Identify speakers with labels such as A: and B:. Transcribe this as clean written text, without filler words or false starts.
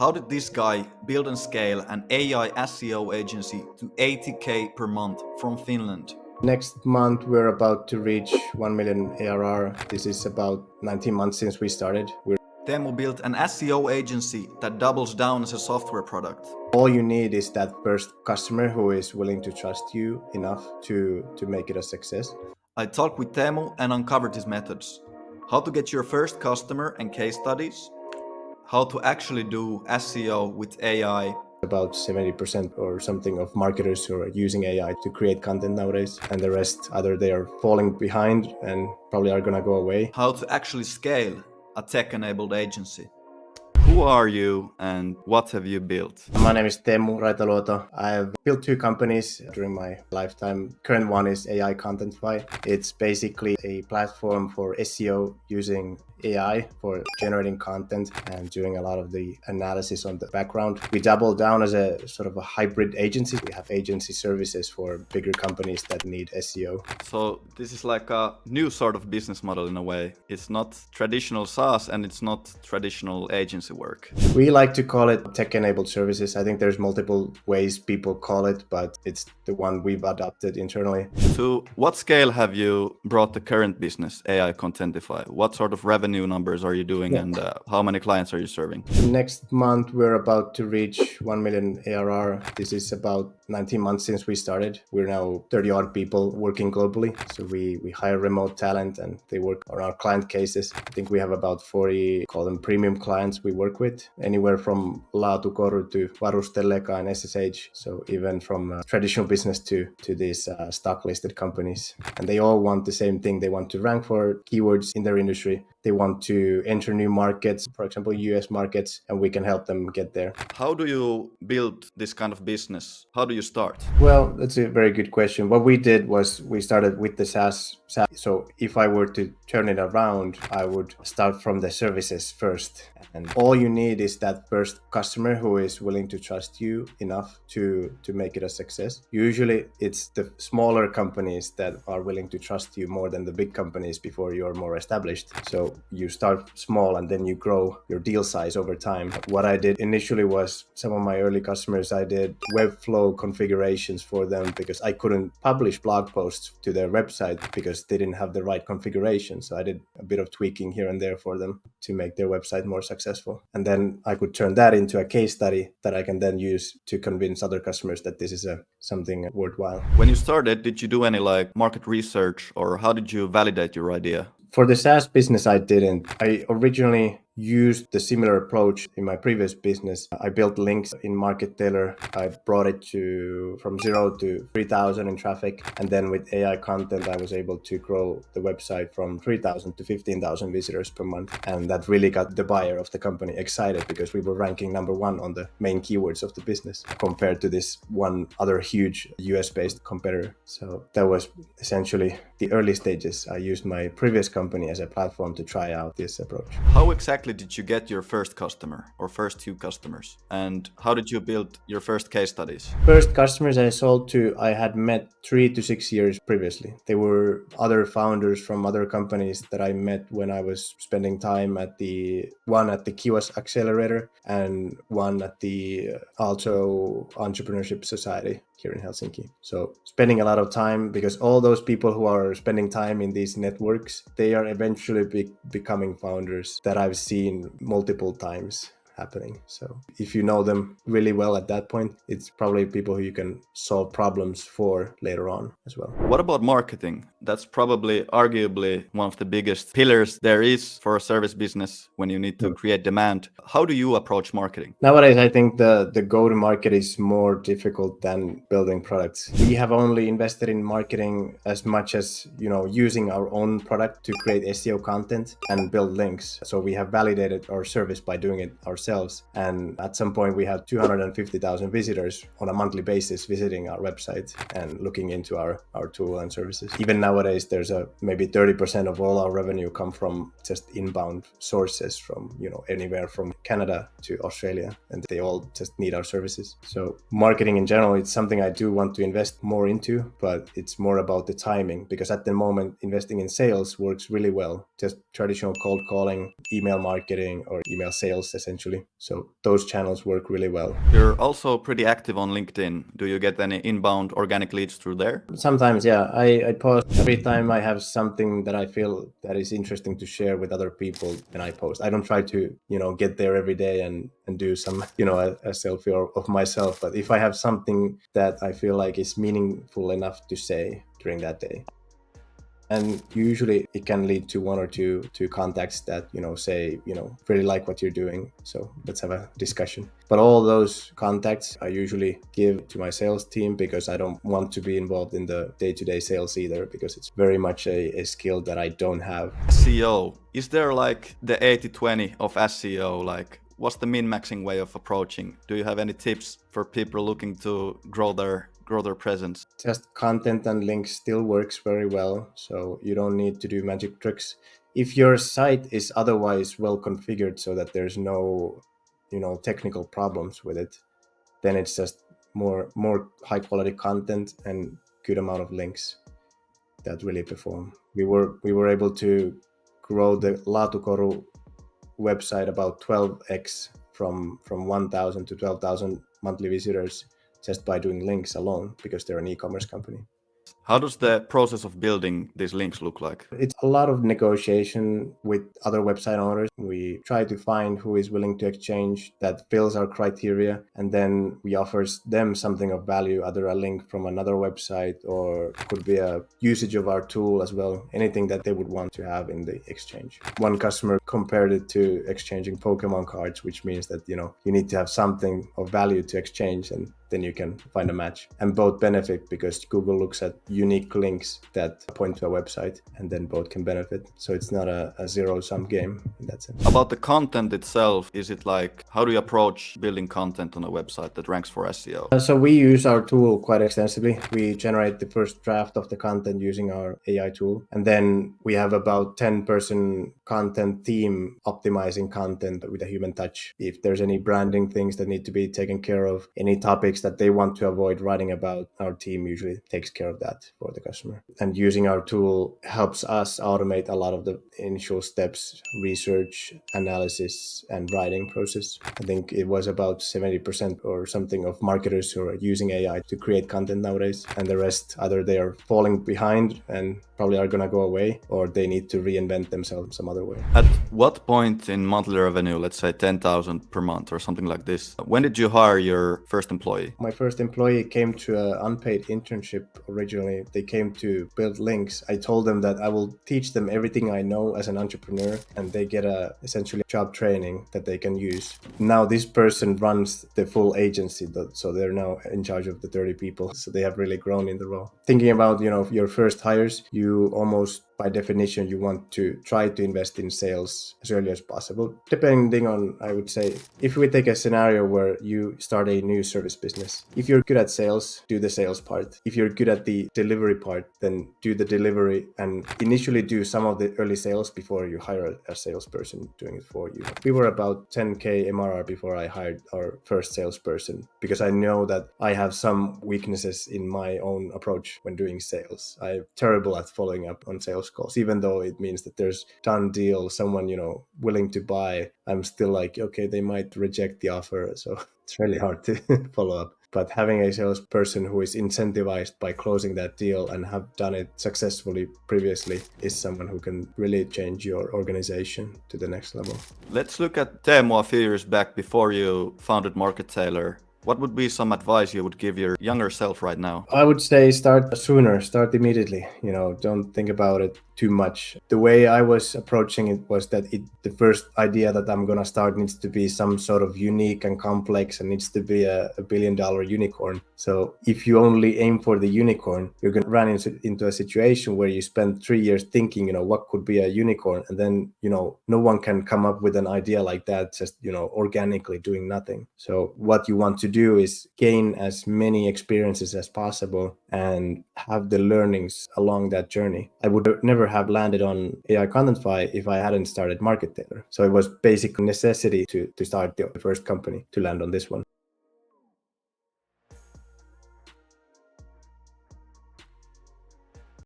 A: How did this guy build and scale an AI SEO agency to 80K per month from Finland?
B: Next month, we're about to reach 1 million ARR. This is about 19 months since we started.
A: Teemu built an SEO agency that doubles down as a software product.
B: All you need is that first customer who is willing to trust you enough to make it a success.
A: I talked with Teemu and uncovered his methods. How to get your first customer and case studies. How to actually do SEO with AI.
B: About 70% or something of marketers who are using AI to create content nowadays, and the rest either they are falling behind and probably are gonna go away.
A: How to actually scale a tech-enabled agency. Who are you and what have you built?
B: My name is Teemu Raitaluoto. I've built two companies during my lifetime. Current one is AI Contentify. It's basically a platform for SEO using AI for generating content and doing a lot of the analysis on the background. We double down as a sort of a hybrid agency. We have agency services for bigger companies that need SEO.
A: So this is like a new sort of business model in a way. It's not traditional SaaS and it's not traditional agency work.
B: We like to call it tech-enabled services. I think there's multiple ways people call it, but it's the one we've adopted internally.
A: To what scale have you brought the current business, AI Contentify? What sort of revenue numbers are you doing and how many clients are you serving?
B: Next month, we're about to reach 1 million ARR. This is about 19 months since we started. We're now 30 odd people working globally. So we hire remote talent and they work on our client cases. I think we have about 40, call them premium clients we work with, anywhere from Laatukoru to Varustelleka and SSH. So even from traditional business to these stock listed companies. And they all want the same thing. They want to rank for keywords in their industry. They want to enter new markets, for example, US markets, and we can help them get there.
A: How do you build this kind of business? How do you start?
B: Well, that's a very good question. What we did was we started with the SaaS. So if I were to turn it around, I would start from the services first. And all you need is that first customer who is willing to trust you enough to make it a success. Usually it's the smaller companies that are willing to trust you more than the big companies before you're more established. So you start small and then you grow your deal size over time. What I did initially was some of my early customers, I did Webflow configurations for them because I couldn't publish blog posts to their website because they didn't have the right configuration. So I did a bit of tweaking here and there for them to make their website more successful. And then I could turn that into a case study that I can then use to convince other customers that this is something worthwhile.
A: When you started, did you do any like market research or how did you validate your idea?
B: For the SaaS business, I didn't. I originally used the similar approach in my previous business. I built links in Market Tailor. I brought it from 0 to 3,000 in traffic. And then with AI content, I was able to grow the website from 3,000 to 15,000 visitors per month. And that really got the buyer of the company excited because we were ranking number 1 on the main keywords of the business compared to this one other huge US-based competitor. So that was essentially the early stages. I used my previous company as a platform to try out this approach.
A: How exactly did you get your first customer or first 2 customers? And how did you build your first case studies?
B: First customers I sold to, I had met 3 to 6 years previously. They were other founders from other companies that I met when I was spending time at one at the Kiwas Accelerator and one at the Aalto Entrepreneurship Society here in Helsinki. So spending a lot of time because all those people who are spending time in these networks, they are eventually becoming founders that I've seen multiple times happening. So if you know them really well at that point, it's probably people who you can solve problems for later on as well.
A: What about marketing? That's probably arguably one of the biggest pillars there is for a service business when you need to create demand. How do you approach marketing?
B: Nowadays, I think the go-to-market is more difficult than building products. We have only invested in marketing as much as, using our own product to create SEO content and build links. So we have validated our service by doing it ourselves. And at some point, we had 250,000 visitors on a monthly basis visiting our website and looking into our tool and services. Even nowadays, there's maybe 30% of all our revenue come from just inbound sources from, anywhere from Canada to Australia, and they all just need our services. So marketing in general, it's something I do want to invest more into, but it's more about the timing because at the moment, investing in sales works really well. Just traditional cold calling, email marketing or email sales essentially actually. So those channels work really well.
A: You're also pretty active on LinkedIn. Do you get any inbound organic leads through there?
B: Sometimes, yeah. I post every time I have something that I feel that is interesting to share with other people, and I post. I don't try to, get there every day and do some, a selfie of myself. But if I have something that I feel like is meaningful enough to say during that day, and usually it can lead to one or two contacts that say really like what you're doing, so let's have a discussion. But all those contacts I usually give to my sales team, because I don't want to be involved in the day-to-day sales either, because it's very much a skill that I don't have.
A: SEO, is there like the 80-20 of SEO? Like, what's the min-maxing way of approaching? Do you have any tips for people looking to grow their presence?
B: Just content and links still works very well, so you don't need to do magic tricks. If your site is otherwise well configured so that there's no technical problems with it, then it's just more high quality content and good amount of links that really perform. We were able to grow the Laatukoru website about 12x from 1,000 to 12,000 monthly visitors just by doing links alone, because they're an e-commerce company.
A: How does the process of building these links look like?
B: It's a lot of negotiation with other website owners. We try to find who is willing to exchange that fills our criteria, and then we offer them something of value, either a link from another website or could be a usage of our tool as well, anything that they would want to have in the exchange. One customer compared it to exchanging Pokemon cards, which means that you need to have something of value to exchange, and then you can find a match. And both benefit, because Google looks at unique links that point to a website, and then both can benefit. So it's not a zero-sum game in that sense.
A: About the content itself, is it like, how do you approach building content on a website that ranks for SEO?
B: So we use our tool quite extensively. We generate the first draft of the content using our AI tool, and then we have about 10-person content team optimizing content with a human touch. If there's any branding things that need to be taken care of, any topics that they want to avoid writing about, our team usually takes care of that for the customer. And using our tool helps us automate a lot of the initial steps, research, analysis, and writing process. I think it was about 70% or something of marketers who are using AI to create content nowadays, and the rest, either they are falling behind and probably are going to go away, or they need to reinvent themselves some other way.
A: At what point in monthly revenue, let's say 10,000 per month or something like this, when did you hire your first employee?
B: My first employee came to an unpaid internship originally. They came to build links. I told them that I will teach them everything I know as an entrepreneur, and they get essentially job training that they can use. Now this person runs the full agency, so they're now in charge of the 30 people. So they have really grown in the role. Thinking about your first hires, you almost by definition you want to try to invest in sales as early as possible, depending on, I would say, if we take a scenario where you start a new service business, if you're good at sales, do the sales part. If you're good at the delivery part, then do the delivery and initially do some of the early sales before you hire a salesperson doing it for you. We were about 10k MRR before I hired our first salesperson, because I know that I have some weaknesses in my own approach when doing sales. I'm terrible at following up on sales calls, even though it means that there's done deal, someone willing to buy. I'm still like, okay, they might reject the offer, so it's really hard to follow up. But having a salesperson who is incentivized by closing that deal and have done it successfully previously is someone who can really change your organization to the next level.
A: Let's look at Teemu a few years back before you founded Market Tailor. What would be some advice you would give your younger self right now?
B: I would say start sooner, start immediately. Don't think about it too much. The way I was approaching it was that the first idea that I'm gonna start needs to be some sort of unique and complex, and needs to be a $1 billion unicorn. So if you only aim for the unicorn, you're gonna run into a situation where you spend 3 years thinking, what could be a unicorn, and then no one can come up with an idea like that just organically doing nothing. So what you want to do is gain as many experiences as possible and have the learnings along that journey. I would never have landed on AI Contentify if I hadn't started Market Tailor. So it was basic necessity to start the first company to land on this one.